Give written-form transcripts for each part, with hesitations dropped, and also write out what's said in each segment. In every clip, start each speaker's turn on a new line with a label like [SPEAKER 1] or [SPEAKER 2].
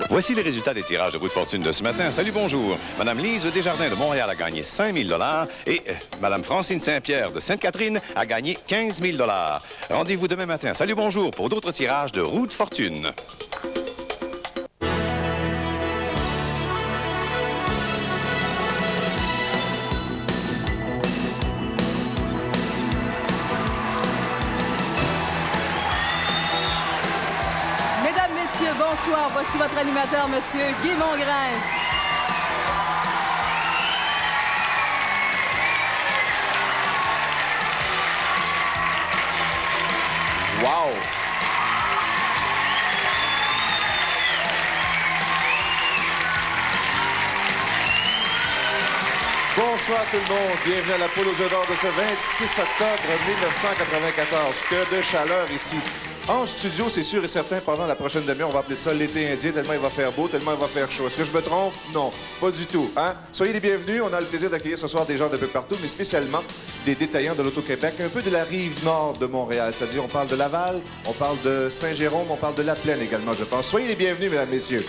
[SPEAKER 1] Voici les résultats des tirages de roue de fortune de ce matin. Salut, bonjour. Madame Lise Desjardins de Montréal a gagné 5 000 et Madame Francine Saint-Pierre de Sainte-Catherine a gagné 15 000 Rendez-vous demain matin. Salut, bonjour pour d'autres tirages de roue de fortune.
[SPEAKER 2] Messieurs, bonsoir. Voici votre animateur, Monsieur Guy Mongrain.
[SPEAKER 3] Wow! Bonsoir tout le monde. Bienvenue à la Poule aux œufs d'or de ce 26 octobre 1994. Que de chaleur ici. En studio, c'est sûr et certain, pendant la prochaine demi-heure, on va appeler ça l'été indien, tellement il va faire beau, tellement il va faire chaud. Est-ce que je me trompe? Non, pas du tout. Hein? Soyez les bienvenus. On a le plaisir d'accueillir ce soir des gens de peu partout, mais spécialement des détaillants de l'Auto-Québec, un peu de la rive nord de Montréal. C'est-à-dire, on parle de Laval, on parle de Saint-Jérôme, on parle de La Plaine également, je pense. Soyez les bienvenus, mesdames, messieurs.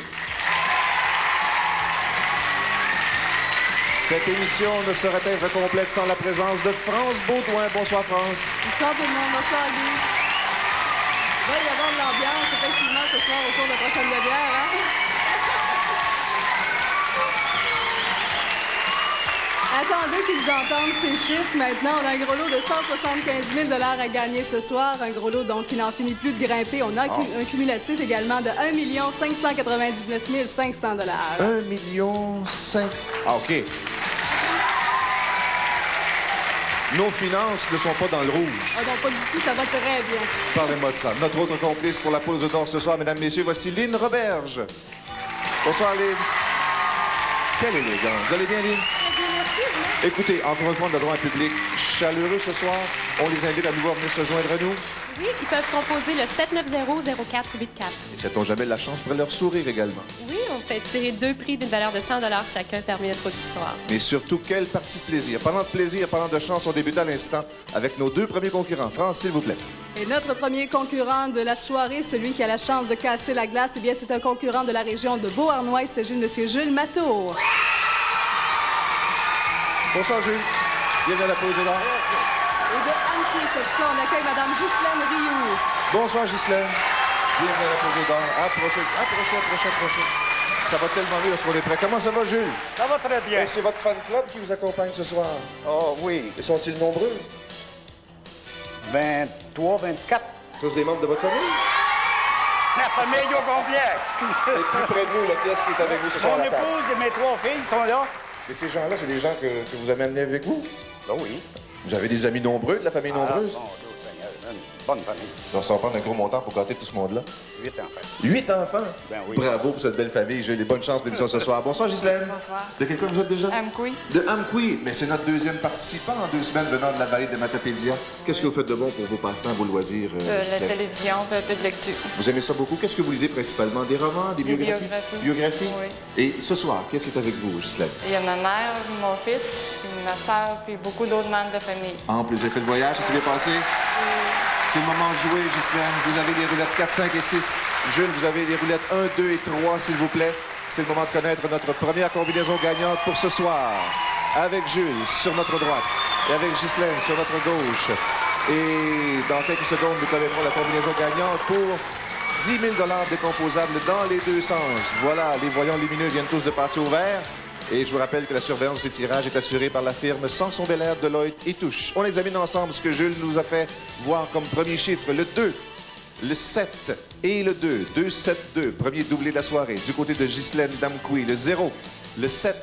[SPEAKER 3] Cette émission ne serait être complète sans la présence de France Baudouin. Bonsoir, France.
[SPEAKER 2] Bonsoir tout le monde. Bonsoir, Guy. Il va y avoir de l'ambiance, effectivement, ce soir au cours de la prochaine demi-heure. Hein? Attendez qu'ils entendent ces chiffres. Maintenant, on a un gros lot de 175 000 à gagner ce soir. Un gros lot, donc, qui n'en finit plus de grimper. On a un cumulatif également de 1 599 500 $.
[SPEAKER 3] 1 500 000. Ah, OK. Nos finances ne sont pas dans le rouge.
[SPEAKER 2] Ah non, pas du tout, ça va très bien.
[SPEAKER 3] Parlez-moi de ça. Notre autre complice pour la Poule aux œufs d'or ce soir, mesdames, messieurs, voici Lynn Roberge. Bonsoir, Lynn. Quelle élégance. Vous allez bien, Lynn?
[SPEAKER 2] Merci.
[SPEAKER 3] Écoutez, encore une fois, on a droit à un public chaleureux ce soir. On les invite à nouveau à venir se joindre à nous.
[SPEAKER 4] Oui, ils peuvent composer le 790-0484.
[SPEAKER 3] Et sait-on jamais la chance pour leur sourire également.
[SPEAKER 4] Oui, on fait tirer 2 prix d'une valeur de 100 chacun parmi notre auditoire.
[SPEAKER 3] Mais surtout, quelle partie de plaisir. Parlant de plaisir, parlant de chance, on débute à l'instant avec nos deux premiers concurrents. France, s'il vous plaît.
[SPEAKER 2] Et notre premier concurrent de la soirée, celui qui a la chance de casser la glace, eh bien, c'est un concurrent de la région de Beauharnois. Il s'agit de M. Jules Matteau.
[SPEAKER 3] Bonsoir, Jules. Bienvenue à la Poule aux œufs d'or.
[SPEAKER 2] Et de Annecy, cette fois, on accueille Mme Ghislaine Rioux.
[SPEAKER 3] Bonsoir, Ghislaine. Bienvenue à la Poule aux œufs d'or. Approchez. Ça va tellement mieux lorsqu'on est prêt. Comment ça va, Jules?
[SPEAKER 5] Ça va très bien.
[SPEAKER 3] Et c'est votre fan club qui vous accompagne ce soir.
[SPEAKER 5] Oh oui.
[SPEAKER 3] Et sont-ils nombreux?
[SPEAKER 5] 23, 24.
[SPEAKER 3] Tous des membres de votre famille?
[SPEAKER 5] La famille au complet.
[SPEAKER 3] Et plus près de nous, la pièce qui est avec vous ce soir à
[SPEAKER 5] Mon
[SPEAKER 3] la table.
[SPEAKER 5] épouse et mes 3 filles sont là.
[SPEAKER 3] Et ces gens-là, c'est des gens que vous avez amenés avec vous?
[SPEAKER 5] Ben oui.
[SPEAKER 3] Vous avez des amis nombreux, de la famille nombreuse?
[SPEAKER 5] Bon Dieu Seigneur, une bonne famille.
[SPEAKER 3] On s'en prend un gros montant pour gâter tout ce monde-là.
[SPEAKER 5] 8 enfants.
[SPEAKER 3] 8 enfants?
[SPEAKER 5] Ben oui.
[SPEAKER 3] Bravo pour cette belle famille. J'ai les bonnes chances d'émission ce soir. Bonsoir, Ghislaine.
[SPEAKER 6] Bonsoir.
[SPEAKER 3] De quel coin vous êtes déjà?
[SPEAKER 6] Amqui.
[SPEAKER 3] De Amqui. Mais c'est notre deuxième participant en 2 semaines venant de la vallée de Matapédia. Qu'est-ce que vous faites de bon pour vos passe-temps, vos loisirs,
[SPEAKER 6] La
[SPEAKER 3] Ghislaine?
[SPEAKER 6] télévision, puis un peu de lecture.
[SPEAKER 3] Vous aimez ça beaucoup? Qu'est-ce que vous lisez principalement? Des romans, des
[SPEAKER 6] Des
[SPEAKER 3] biographies?
[SPEAKER 6] biographies.
[SPEAKER 3] Biographies?
[SPEAKER 6] Oui.
[SPEAKER 3] Et ce soir, qu'est-ce qui est avec vous, Ghislaine?
[SPEAKER 6] Il y a ma mère, mon fils, puis ma soeur, puis beaucoup d'autres membres de famille.
[SPEAKER 3] En plus, vous avez fait le voyage, ça s'est bien passé? C'est le moment de jouer, Ghislaine. Vous avez les roulettes 4, 5 et 6. Jules, vous avez les roulettes 1, 2 et 3, s'il vous plaît. C'est le moment de connaître notre première combinaison gagnante pour ce soir. Avec Jules sur notre droite et avec Ghislaine sur notre gauche. Et dans quelques secondes, nous connaîtrons la combinaison gagnante pour 10 000 décomposables dans les deux sens. Voilà, les voyants lumineux viennent tous de passer au vert. Et je vous rappelle que la surveillance de ces tirages est assurée par la firme Samson Belair, Deloitte et Touche. On examine ensemble ce que Jules nous a fait voir comme premier chiffre, le 2, le 7 et le 2. 2, 7, 2, premier doublé de la soirée. Du côté de Ghislaine d'Amqui, le 0, le 7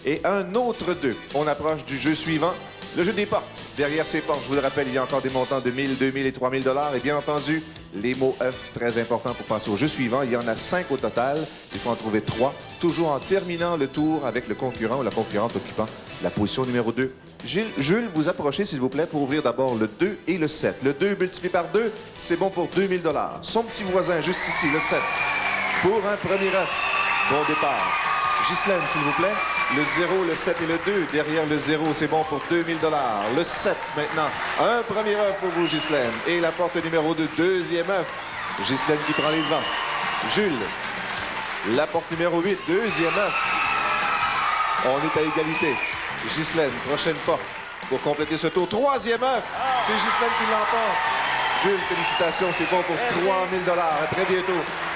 [SPEAKER 3] et un autre 2. On approche du jeu suivant, le jeu des portes. Derrière ces portes, je vous le rappelle, il y a encore des montants de 1 000, 2 000 et 3 000 $. Et bien entendu, les mots œufs, très importants pour passer au jeu suivant. Il y en a 5 au total. Il faut en trouver 3, toujours en terminant le tour avec le concurrent ou la concurrente occupant la position numéro 2. Jules, vous approchez, s'il vous plaît, pour ouvrir d'abord le 2 et le 7. Le 2 multiplié par 2, c'est bon pour 2 000 $. Son petit voisin, juste ici, le 7, pour un premier œuf. Bon départ. Ghislaine, s'il vous plaît. Le 0, le 7 et le 2. Derrière le 0, c'est bon pour 2 000 $. Le 7, maintenant. Un premier œuf pour vous, Ghislaine. Et la porte numéro 2, deuxième œuf. Ghislaine qui prend les devants. Jules. La porte numéro 8, deuxième œuf. On est à égalité. Ghislaine, prochaine porte. Pour compléter ce tour, troisième œuf. C'est Ghislaine qui l'emporte. Jules, félicitations, c'est bon pour 3 000 $. À très bientôt.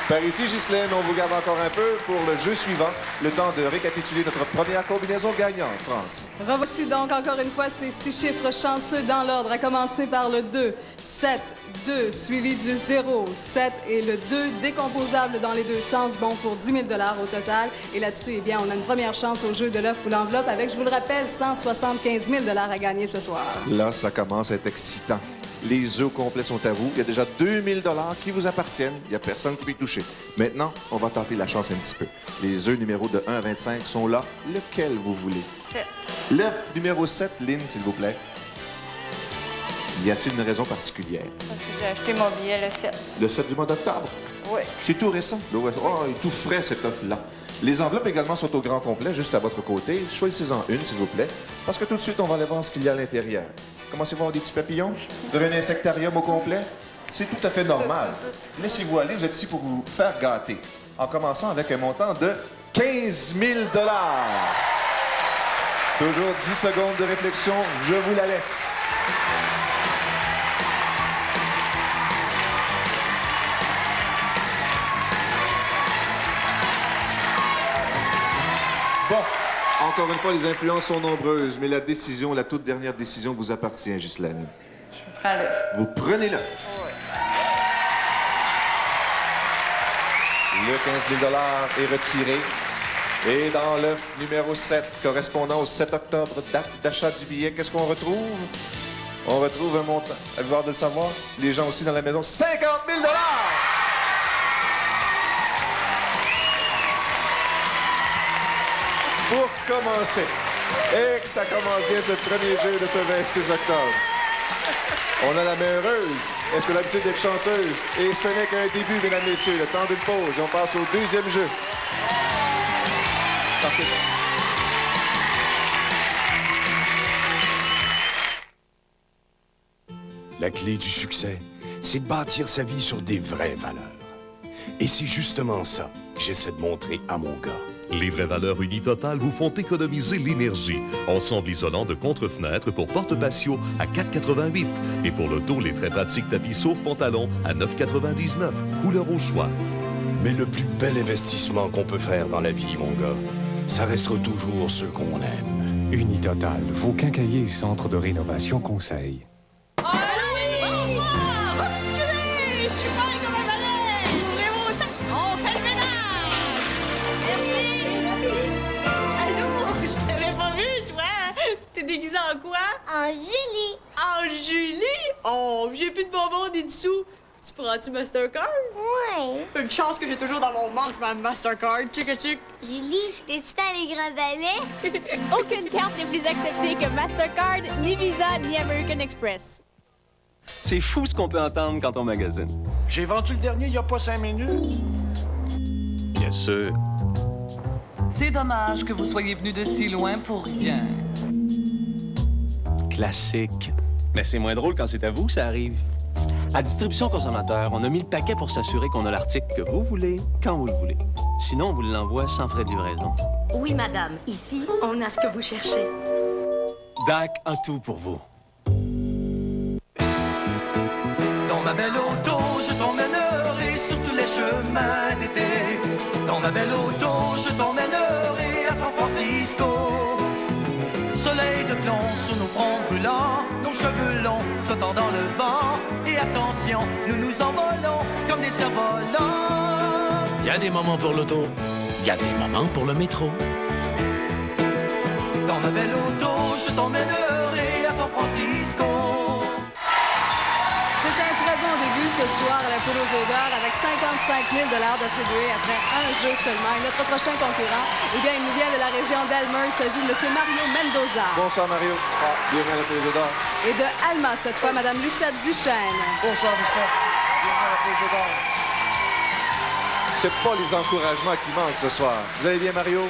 [SPEAKER 3] Par ici, Ghislaine, on vous garde encore un peu pour le jeu suivant. Le temps de récapituler notre première combinaison gagnante, France.
[SPEAKER 2] Revoici donc encore une fois ces 6 chiffres chanceux dans l'ordre, à commencer par le 2, 7, 2, suivi du 0, 7 et le 2 décomposable dans les deux sens, bon pour 10 000 $ au total. Et là-dessus, eh bien, on a une première chance au jeu de l'œuf ou l'enveloppe avec, je vous le rappelle, 175 000 $ à gagner ce soir.
[SPEAKER 3] Là, ça commence à être excitant. Les œufs complets sont à vous. Il y a déjà 2 000 $ qui vous appartiennent. Il n'y a personne qui peut y toucher. Maintenant, on va tenter la chance un petit peu. Les œufs numéros de 1 à 25 sont là. Lequel vous voulez?
[SPEAKER 6] 7.
[SPEAKER 3] L'œuf numéro 7, Lynn, s'il vous plaît. Y a-t-il une raison particulière?
[SPEAKER 6] Parce que j'ai acheté mon billet le 7.
[SPEAKER 3] Le 7 du mois d'octobre?
[SPEAKER 6] Oui.
[SPEAKER 3] C'est tout récent. Oh, il est tout frais, cet œuf-là. Les enveloppes également sont au grand complet, juste à votre côté. Choisissez-en une, s'il vous plaît, parce que tout de suite, on va aller voir ce qu'il y a à l'intérieur. Commencez-vous à avoir des petits papillons? Vous avez un insectarium au complet? C'est tout à fait normal. Laissez-vous aller, vous êtes ici pour vous faire gâter. En commençant avec un montant de 15 000 $. Toujours 10 secondes de réflexion, je vous la laisse. Bon, encore une fois, les influences sont nombreuses, mais la décision, la toute dernière décision vous appartient, Ghislaine.
[SPEAKER 6] Je prends l'œuf.
[SPEAKER 3] Vous prenez l'œuf. Le 15 000 $ est retiré. Et dans l'œuf numéro 7, correspondant au 7 octobre, date d'achat du billet, qu'est-ce qu'on retrouve? On retrouve un montant. Avez-vous hâte de le savoir? Les gens aussi dans la maison, 50 000 $! Pour commencer, et que ça commence bien ce premier jeu de ce 26 octobre. On a la main heureuse. Est-ce que l'habitude d'être chanceuse? Et ce n'est qu'un début, mesdames, messieurs. Le temps d'une pause. Et on passe au deuxième jeu. Partez.
[SPEAKER 7] La clé du succès, c'est de bâtir sa vie sur des vraies valeurs. Et c'est justement ça que j'essaie de montrer à mon gars.
[SPEAKER 8] Les vraies valeurs Unitotal vous font économiser l'énergie. Ensemble isolant de contre-fenêtres pour porte patio à 4,88 et pour l'auto, les très pratiques tapis sauve-pantalon à 9,99. Couleur au choix.
[SPEAKER 7] Mais le plus bel investissement qu'on peut faire dans la vie, mon gars, ça restera toujours ceux qu'on aime.
[SPEAKER 9] Unitotal, vos quincailliers centre de rénovation conseil.
[SPEAKER 10] Bonsoir! Excusez! Je suis pareil comme un balai! Ouvrez vos sacs! On fait le ménage! Merci! Allô? Je t'avais pas vu, toi! T'es déguisée en quoi?
[SPEAKER 11] En Julie.
[SPEAKER 10] En Julie? Oh, j'ai plus de bonbons ni de sous. Tu prends-tu Mastercard?
[SPEAKER 11] Ouais.
[SPEAKER 10] Une chance que j'ai toujours dans mon manche ma Mastercard. Tchic.
[SPEAKER 11] Julie, t'es-tu dans les grands ballets?
[SPEAKER 12] Aucune carte n'est plus acceptée que Mastercard, ni Visa, ni American Express.
[SPEAKER 13] C'est fou ce qu'on peut entendre quand on magasine.
[SPEAKER 5] J'ai vendu le dernier il n'y a pas 5 minutes.
[SPEAKER 13] Bien sûr.
[SPEAKER 14] C'est dommage que vous soyez venu de si loin pour rien.
[SPEAKER 13] Classique. Mais c'est moins drôle quand c'est à vous que ça arrive. À Distribution Consommateur, on a mis le paquet pour s'assurer qu'on a l'article que vous voulez, quand vous le voulez. Sinon, on vous l'envoie sans frais de livraison.
[SPEAKER 15] Oui, madame. Ici, on a ce que vous cherchez.
[SPEAKER 13] DAC a tout pour vous.
[SPEAKER 16] Dans ma belle auto, je t'emmènerai sur tous les chemins d'été. Dans ma belle auto, je t'emmènerai à San Francisco. Soleil de plomb sous nos fronts brûlants, nos cheveux longs flottant dans le vent. Et attention, nous nous envolons comme des cerfs-volants.
[SPEAKER 17] Il y a des moments pour l'auto, il y a des moments pour le métro.
[SPEAKER 16] Dans ma belle auto, je t'emmènerai à San Francisco.
[SPEAKER 2] C'est un très bon début ce soir à la poule aux odeurs avec 55 000 $ d'attribués après un jeu seulement. Et notre prochain concurrent, eh bien, il nous vient de la région d'Elmer. Il s'agit de M. Mario Mendoza.
[SPEAKER 3] Bonsoir, Mario. Bienvenue à la poule aux odeurs.
[SPEAKER 2] Et de Alma, cette fois, Mme Lucette Duchesne.
[SPEAKER 3] Bonsoir, Lucette. Bienvenue à la poule aux odeurs. C'est pas les encouragements qui manquent ce soir. Vous allez bien, Mario?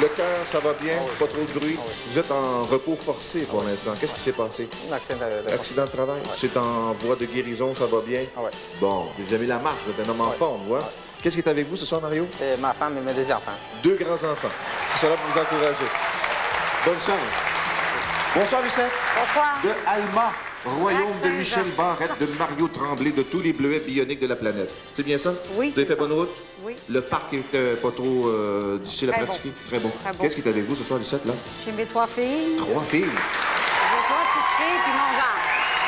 [SPEAKER 3] Le cœur, ça va bien? Pas trop de bruit? Vous êtes en repos forcé pour l'instant. Qu'est-ce qui s'est passé?
[SPEAKER 5] Un
[SPEAKER 3] Accident de travail? C'est en voie de guérison, ça va bien?
[SPEAKER 5] Oui.
[SPEAKER 3] Bon, vous avez la marche, vous êtes un homme en forme, ouais? Qu'est-ce qui est avec vous ce soir, Mario?
[SPEAKER 18] C'est ma femme et mes 2 enfants.
[SPEAKER 3] 2 grands-enfants qui sont là pour vous encourager. Bonne chance. Bonsoir, Lucette.
[SPEAKER 6] Bonsoir.
[SPEAKER 3] De Alma, royaume de
[SPEAKER 6] Saint-Jean.
[SPEAKER 3] Michel Barrette, de Mario Tremblay, de tous les bleuets bioniques de la planète. C'est bien ça?
[SPEAKER 6] Oui,
[SPEAKER 3] Vous avez fait bonne route?
[SPEAKER 6] Oui.
[SPEAKER 3] Le parc était pas trop difficile à
[SPEAKER 6] Très
[SPEAKER 3] pratiquer?
[SPEAKER 6] bon.
[SPEAKER 3] Très bon.
[SPEAKER 6] Très bon.
[SPEAKER 3] Qu'est-ce qui est avec vous ce soir, Lucette, là?
[SPEAKER 6] J'ai mes 3 filles.
[SPEAKER 3] 3 filles.
[SPEAKER 6] J'ai 3 petites filles puis mon genre.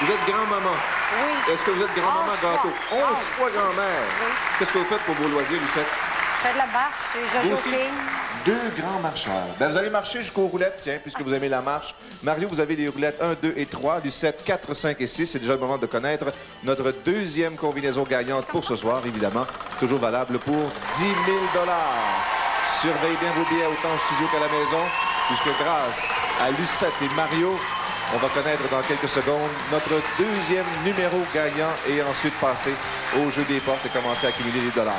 [SPEAKER 3] Vous êtes grand-maman.
[SPEAKER 6] Oui.
[SPEAKER 3] Est-ce que vous êtes grand-maman
[SPEAKER 6] 11 fois.
[SPEAKER 3] gâteau? 11 fois grand-mère.
[SPEAKER 6] Oui.
[SPEAKER 3] Qu'est-ce que vous faites pour vos loisirs, Lucette?
[SPEAKER 6] Je fais de la marche et je
[SPEAKER 3] Vous
[SPEAKER 6] joue au
[SPEAKER 3] aussi?
[SPEAKER 6] king.
[SPEAKER 3] 2 grands marcheurs. Ben, vous allez marcher jusqu'aux roulettes, tiens, puisque vous aimez la marche. Mario, vous avez les roulettes 1, 2 et 3. Lucette, 4, 5 et 6. C'est déjà le moment de connaître notre deuxième combinaison gagnante pour ce soir, évidemment. Toujours valable pour 10 000 $. Surveillez bien vos billets autant au studio qu'à la maison, puisque grâce à Lucette et Mario, on va connaître dans quelques secondes notre deuxième numéro gagnant et ensuite passer au jeu des portes et commencer à accumuler les dollars.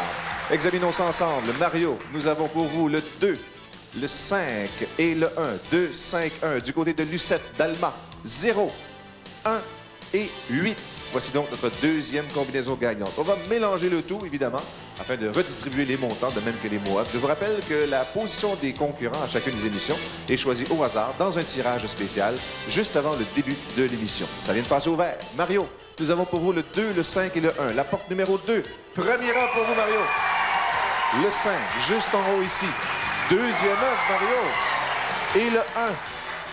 [SPEAKER 3] Examinons ça ensemble. Mario, nous avons pour vous le 2, le 5 et le 1. 2, 5, 1. Du côté de Lucette, d'Alma, 0, 1 et 8. Voici donc notre deuxième combinaison gagnante. On va mélanger le tout, évidemment, afin de redistribuer les montants, de même que les mots. Je vous rappelle que la position des concurrents à chacune des émissions est choisie au hasard dans un tirage spécial, juste avant le début de l'émission. Ça vient de passer au vert. Mario, nous avons pour vous le 2, le 5 et le 1. La porte numéro 2. Premier rang pour vous, Mario. Le 5, juste en haut ici. Deuxième œuf, Mario. Et le 1,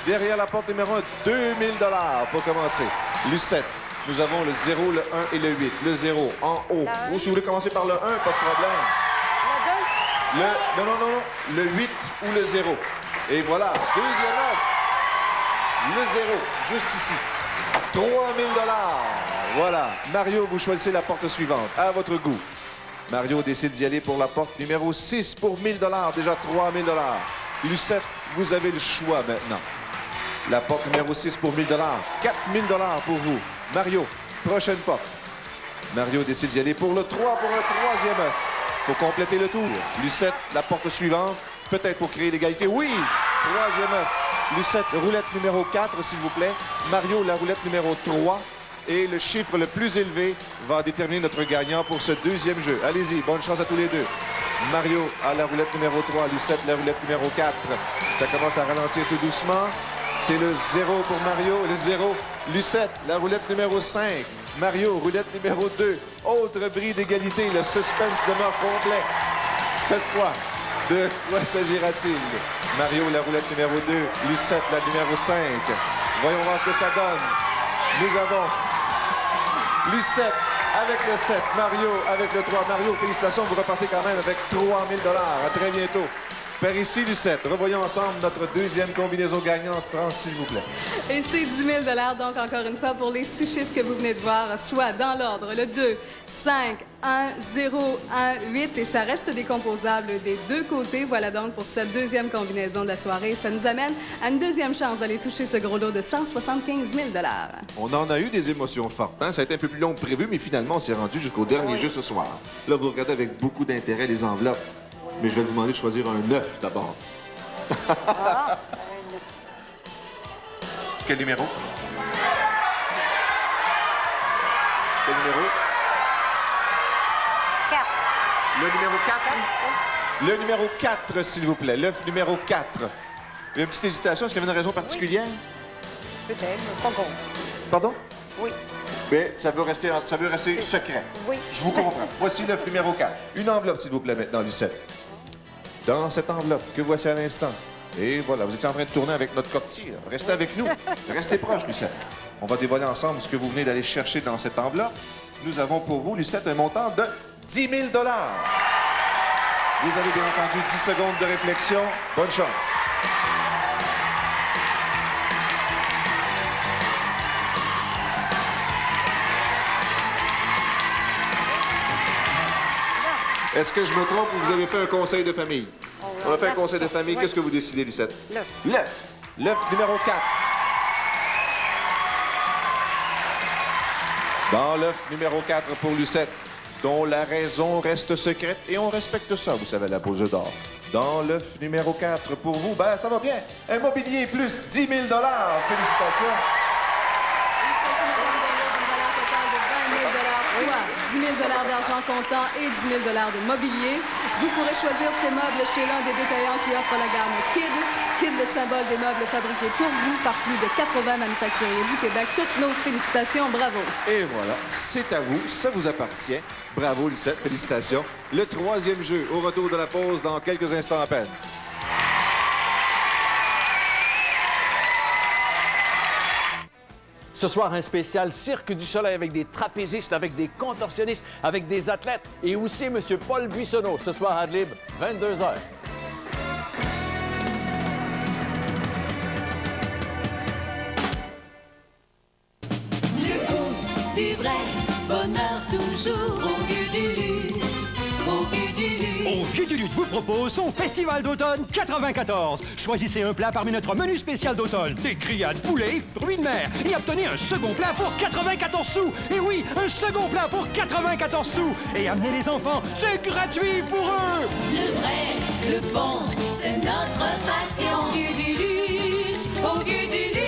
[SPEAKER 3] derrière la porte numéro 1, 2 000 $ pour commencer. Lucette, nous avons le 0, le 1 et le 8. Le 0 en haut. Ou si vous voulez commencer par le 1, pas de problème. Non. Le 8 ou le 0. Et voilà, deuxième œuf. Le 0, juste ici. 3 000 $. Voilà. Mario, vous choisissez la porte suivante. À votre goût. Mario décide d'y aller pour la porte numéro 6 pour 1 000 $. Déjà 3 000 $. Lucette, vous avez le choix maintenant. La porte numéro 6 pour 1 000 $. 4 000 $ pour vous. Mario, prochaine porte. Mario décide d'y aller pour le 3 pour un troisième œuf. Il faut compléter le tour. Lucette, la porte suivante. Peut-être pour créer l'égalité. Oui! Troisième œuf. Lucette, roulette numéro 4, s'il vous plaît. Mario, la roulette numéro 3. Et le chiffre le plus élevé va déterminer notre gagnant pour ce deuxième jeu. Allez-y, bonne chance à tous les deux. Mario à la roulette numéro 3, Lucette la roulette numéro 4. Ça commence à ralentir tout doucement. C'est le 0 pour Mario, le 0. Lucette, la roulette numéro 5. Mario, roulette numéro 2. Autre bris d'égalité, le suspense demeure complet. Cette fois, de quoi s'agira-t-il? Mario, la roulette numéro 2. Lucette, la numéro 5. Voyons voir ce que ça donne. Nous avons Lucette avec le 7, Mario avec le 3. Mario, félicitations, vous repartez quand même avec 3 000 $. À très bientôt. Par ici, Lucette, revoyons ensemble notre deuxième combinaison gagnante. France, s'il vous plaît.
[SPEAKER 2] Et c'est 10 000 $, donc encore une fois, pour les 6 chiffres que vous venez de voir, soit dans l'ordre, le 2, 5, 1, 0, 1, 8, et ça reste décomposable des deux côtés. Voilà donc pour cette deuxième combinaison de la soirée. Ça nous amène à une deuxième chance d'aller toucher ce gros lot de 175 000 $.
[SPEAKER 3] On en a eu des émotions fortes. Hein? Ça a été un peu plus long que prévu, mais finalement, on s'est rendu jusqu'au dernier jeu ce soir. Là, vous regardez avec beaucoup d'intérêt les enveloppes. Mais je vais vous demander de choisir un 9 d'abord. Quel numéro? Quel numéro?
[SPEAKER 6] 4.
[SPEAKER 3] Le numéro 4? Le numéro 4, s'il vous plaît. L'œuf numéro 4. Il y a une petite hésitation. Est-ce qu'il y avait une raison particulière?
[SPEAKER 6] Peut-être, mais pas gros.
[SPEAKER 3] Pardon?
[SPEAKER 6] Oui.
[SPEAKER 3] Mais ça veut rester secret.
[SPEAKER 6] Oui.
[SPEAKER 3] Je vous comprends. Voici l'œuf numéro 4. Une enveloppe, s'il vous plaît, maintenant, Lucette. Dans cette enveloppe que voici à l'instant. Et voilà, vous étiez en train de tourner avec notre coquetier. Restez avec nous. Restez proche, Lucette. On va dévoiler ensemble ce que vous venez d'aller chercher dans cette enveloppe. Nous avons pour vous, Lucette, un montant de 10 000 $. Vous avez bien entendu 10 secondes de réflexion. Bonne chance. Est-ce que je me trompe ou vous avez fait un conseil de famille? On a fait un conseil de famille. Qu'est-ce que vous décidez, Lucette?
[SPEAKER 6] L'œuf.
[SPEAKER 3] L'œuf. L'œuf numéro 4. Dans l'œuf numéro 4 pour Lucette, dont la raison reste secrète, et on respecte ça, vous savez, la pose d'or. Dans l'œuf numéro 4 pour vous, ben ça va bien. Un mobilier plus 10 000 $. Félicitations.
[SPEAKER 2] Félicitations, madame, une valeur totale de 20 000 $, soit 10 000 d'argent comptant et 10 000 de mobilier. Vous pourrez choisir ces meubles chez l'un des détaillants qui offre la gamme Kid. Kid, le symbole des meubles fabriqués pour vous par plus de 80 manufacturiers du Québec. Toutes nos félicitations, bravo.
[SPEAKER 3] Et voilà, c'est à vous, ça vous appartient. Bravo, Lucette, félicitations. Le troisième jeu, au retour de la pause, dans quelques instants à peine.
[SPEAKER 18] Ce soir, un spécial Cirque du Soleil avec des trapézistes, avec des contorsionnistes, avec des athlètes et aussi M. Paul Buissonneau. Ce soir à Adlib, 22h.
[SPEAKER 10] Le goût du vrai bonheur toujours au Vieux du Lutte, au Vieux du Lutte.
[SPEAKER 19] Au Vieux du Lutte vous propose son Festival d'automne 94. Choisissez un plat parmi notre menu spécial d'automne. Des grillades poulet et fruits de mer. Et obtenez un second plat pour 94 sous. Et oui, un second plat pour 94 sous. Et amenez les enfants, c'est gratuit pour eux.
[SPEAKER 10] Le vrai, le bon, c'est notre passion. Au Vieux du Lutte, au Vieux du Lutte.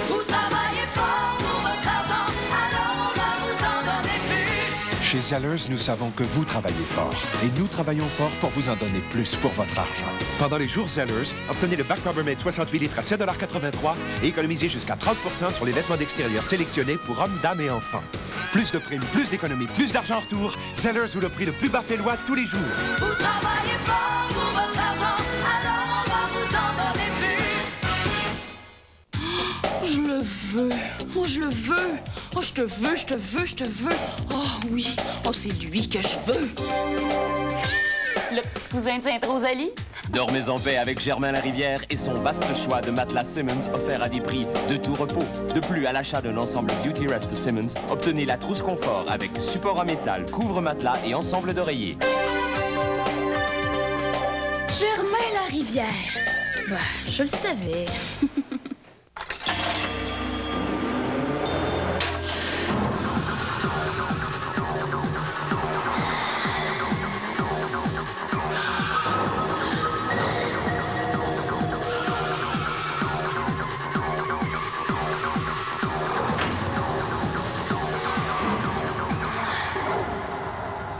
[SPEAKER 10] Vous travaillez fort pour votre argent, alors on va vous en donner plus.
[SPEAKER 20] Chez Zellers, nous savons que vous travaillez fort. Et nous travaillons fort pour vous en donner plus pour votre argent. Pendant les jours Zellers, obtenez le bac Rubbermaid 68 litres à 7,83 $ et économisez jusqu'à 30 % sur les vêtements d'extérieur sélectionnés pour hommes, dames et enfants. Plus de primes, plus d'économies, plus d'argent en retour. Zellers vous le prix le plus bas félois tous les jours.
[SPEAKER 10] Vous travaillez fort pour votre argent, alors on va vous en donner plus.
[SPEAKER 15] Je le veux. Oh, je le veux. Oh, je te veux, je te veux, je te veux. Oh, oui. Oh, c'est lui que je veux.
[SPEAKER 21] Le petit cousin de Sainte-Rosalie?
[SPEAKER 13] Dormez en paix avec Germain Larivière et son vaste choix de matelas Simmons offert à des prix de tout repos. De plus, à l'achat d'un ensemble Beauty Rest Simmons, obtenez la trousse confort avec support en métal, couvre-matelas et ensemble d'oreillers.
[SPEAKER 15] Germain Larivière. Bah, je le savais.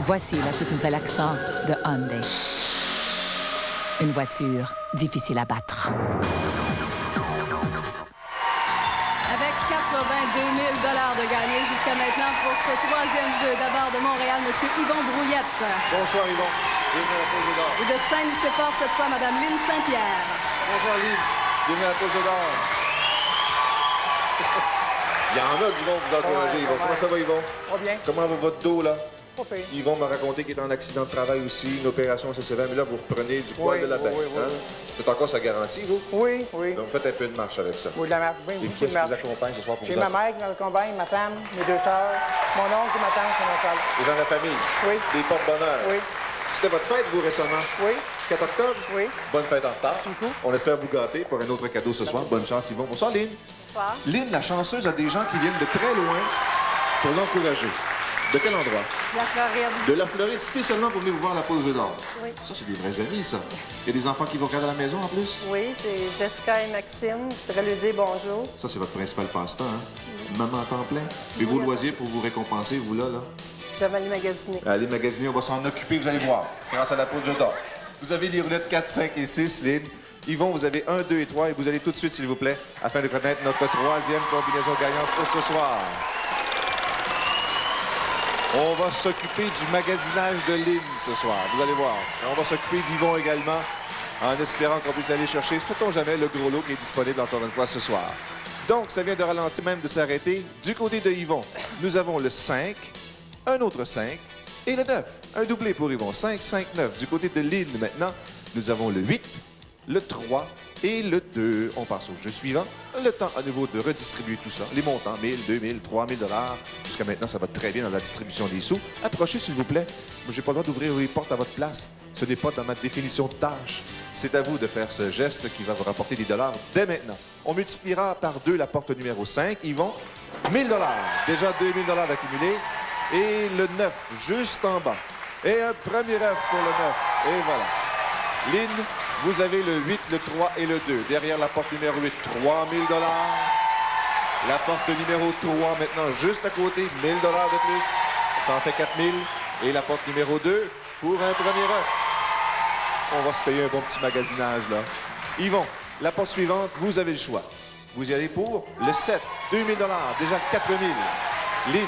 [SPEAKER 22] Voici la toute nouvelle Accent de Hyundai. Une voiture difficile à battre.
[SPEAKER 2] Avec 82 000 de gagnés jusqu'à maintenant pour ce troisième jeu. D'abord de Montréal, M. Yvon Brouillette.
[SPEAKER 3] Bonsoir, Yvon. Bienvenue à la pause d'or.
[SPEAKER 2] Et de Saint-Lucifort, cette fois, Mme Lynne Saint-Pierre.
[SPEAKER 3] Bonsoir, Lynne. Bienvenue à la pause d'or. Il y en a du bon pour vous encourager, Yvon. Comment ça va, Yvon?
[SPEAKER 5] Pas bien.
[SPEAKER 3] Comment va votre dos, là?
[SPEAKER 5] Pas pire.
[SPEAKER 3] Yvon m'a raconté qu'il est en accident de travail aussi, une opération assez sévère, mais là, vous reprenez du poil de la bête.
[SPEAKER 5] Oui.
[SPEAKER 3] C'est encore sa garantie, vous?
[SPEAKER 5] Oui.
[SPEAKER 3] Donc, faites un peu de marche avec ça.
[SPEAKER 5] Oui, de la marche. Oui,
[SPEAKER 3] et
[SPEAKER 5] beaucoup
[SPEAKER 3] qui est-ce
[SPEAKER 5] de
[SPEAKER 3] qui vous
[SPEAKER 5] marche.
[SPEAKER 3] accompagne ce soir pour
[SPEAKER 5] J'ai
[SPEAKER 3] vous
[SPEAKER 5] ma mère qui m'accompagne, ma femme, mes deux sœurs, mon oncle et ma tante qui sont dans la salle.
[SPEAKER 3] Les gens de la famille?
[SPEAKER 5] Oui.
[SPEAKER 3] Des porte-bonheur?
[SPEAKER 5] Oui.
[SPEAKER 3] C'était votre fête, vous, récemment?
[SPEAKER 5] Oui.
[SPEAKER 3] 4 octobre?
[SPEAKER 5] Oui.
[SPEAKER 3] Bonne fête en retard. On espère vous gâter pour un autre cadeau ce soir. Bonne chance, Yvon. Bonsoir, Lynn.
[SPEAKER 6] Bonsoir.
[SPEAKER 3] Lynn, la chanceuse, a des gens qui viennent de très loin pour l'encourager. De quel endroit?
[SPEAKER 6] La Floride.
[SPEAKER 3] De la Floride, spécialement pour venir vous voir la pause d'or.
[SPEAKER 6] Oui.
[SPEAKER 3] Ça, c'est des vrais amis, ça. Il y a des enfants qui vont regarder à la maison, en plus?
[SPEAKER 6] Oui, j'ai Jessica et Maxime. Je voudrais lui dire bonjour.
[SPEAKER 3] Ça, c'est votre principal passe-temps, hein? Maman à temps plein. Et vos loisirs pour vous récompenser, vous, là?
[SPEAKER 6] J'aime aller magasiner.
[SPEAKER 3] Allez magasiner, on va s'en occuper, vous allez voir, grâce à la pause d'or. Vous avez les roulettes 4, 5 et 6, Lynn. Yvon, vous avez 1, 2 et 3, et vous allez tout de suite, s'il vous plaît, afin de connaître notre troisième combinaison gagnante pour ce soir. On va s'occuper du magasinage de Lynn ce soir, vous allez voir. Et on va s'occuper d'Yvon également, en espérant qu'on puisse aller chercher, sait-on jamais, le gros lot qui est disponible encore une fois ce soir. Donc, ça vient de ralentir, même de s'arrêter. Du côté de Yvon, nous avons le 5, un autre 5 et le 9. Un doublé pour Yvon. 5, 5, 9. Du côté de Lynn, maintenant, nous avons le 8, le 3 et le 2. On passe au jeu suivant. Le temps à nouveau de redistribuer tout ça. Les montants, 1000, 2000, 3000 $. Jusqu'à maintenant, ça va très bien dans la distribution des sous. Approchez, s'il vous plaît. Moi, j'ai pas le droit d'ouvrir les portes à votre place. Ce n'est pas dans ma définition de tâche. C'est à vous de faire ce geste qui va vous rapporter des dollars dès maintenant. On multipliera par 2 la porte numéro 5. Yvon, 1000 $. Déjà 2000 $ accumulés. Et le 9, juste en bas. Et un premier œuf pour le 9. Et voilà. Lynn, vous avez le 8, le 3 et le 2. Derrière la porte numéro 8, 3000 $. La porte numéro 3 maintenant, juste à côté, 1000 $ de plus. Ça en fait 4000. Et la porte numéro 2 pour un premier œuf. On va se payer un bon petit magasinage, là. Yvon, la porte suivante, vous avez le choix. Vous y allez pour le 7, 2000 $, déjà 4000. Lynn,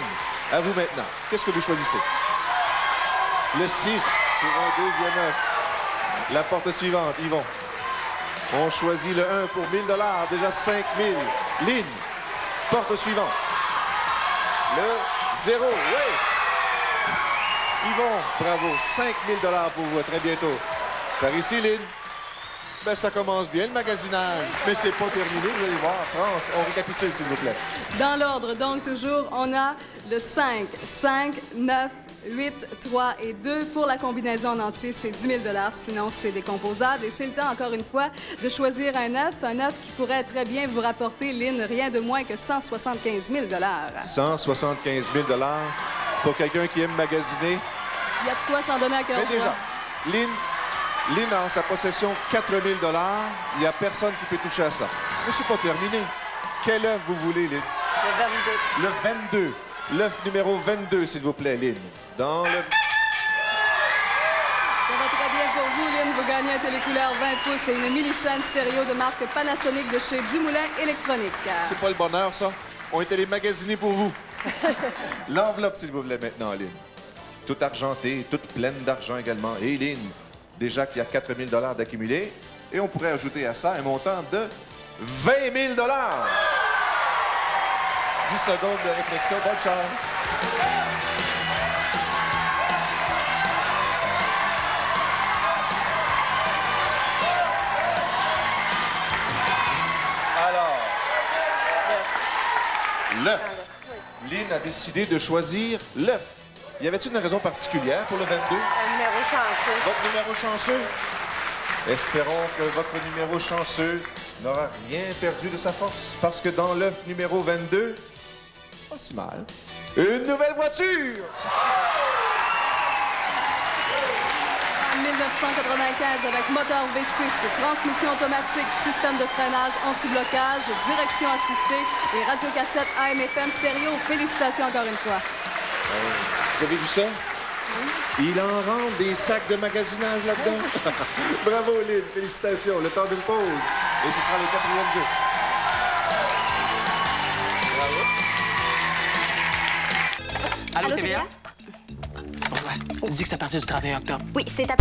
[SPEAKER 3] à vous maintenant. Qu'est-ce que vous choisissez? Le 6 pour un deuxième œuf. La porte suivante, Yvon. On choisit le 1 pour 1000 $, déjà 5000. Lynn, porte suivante. Le 0, oui! Yvon, bravo, 5000 $ pour vous, à très bientôt. Par ici, Lynn. Ben, ça commence bien, le magasinage. Mais c'est pas terminé, vous allez voir. France, on récapitule, s'il vous plaît.
[SPEAKER 2] Dans l'ordre, donc, toujours, on a le 5, 5, 9, 8, 3 et 2. Pour la combinaison en entier, c'est 10 000 $. Sinon, c'est décomposable. Et c'est le temps, encore une fois, de choisir un œuf qui pourrait très bien vous rapporter, Lynn, rien de moins que 175 000 $.
[SPEAKER 3] 175 000 $ pour quelqu'un qui aime magasiner.
[SPEAKER 2] Il y a de quoi s'en donner à cœur.
[SPEAKER 3] Mais déjà, Lynn a en sa possession 4 000 $. Il n'y a personne qui peut toucher à ça. Mais c'est pas terminé. Quel œuf vous voulez, Lynn?
[SPEAKER 6] Le 22.
[SPEAKER 3] Le 22. L'œuf numéro 22, s'il vous plaît, Lynn. Dans le...
[SPEAKER 2] Ça va très bien pour vous, Lynn. Vous gagnez un télécouleur 20 pouces et une mini-chaîne stéréo de marque Panasonic de chez Dumoulin Électronique.
[SPEAKER 3] C'est pas le bonheur, ça? On est allé magasiner pour vous. L'enveloppe, s'il vous plaît, maintenant, Lynn. Toute argentée, toute pleine d'argent également. Et Lynn, déjà qu'il y a 4 000 $ d'accumulés. Et on pourrait ajouter à ça un montant de 20 000 $. 10 secondes de réflexion. Bonne chance. Alors, l'œuf. Lynn a décidé de choisir l'œuf. Y avait-il une raison particulière pour le 22?
[SPEAKER 6] Un numéro chanceux.
[SPEAKER 3] Votre numéro chanceux? Espérons que votre numéro chanceux n'aura rien perdu de sa force, parce que dans l'œuf numéro 22, pas si mal, une nouvelle voiture!
[SPEAKER 2] En 1995, avec moteur V6, transmission automatique, système de freinage anti-blocage, direction assistée et radiocassette AM/FM stéréo. Félicitations encore une fois.
[SPEAKER 3] Vous avez vu ça? Oui. Il en rentre des sacs de magasinage là-dedans. Bravo, Lynn. Félicitations. Le temps d'une pause. Et ce sera le 4e jeu.
[SPEAKER 17] Bravo. Allô, TVA? C'est pour toi. Dis que c'est à partir du 31 octobre.
[SPEAKER 11] Oui, c'est à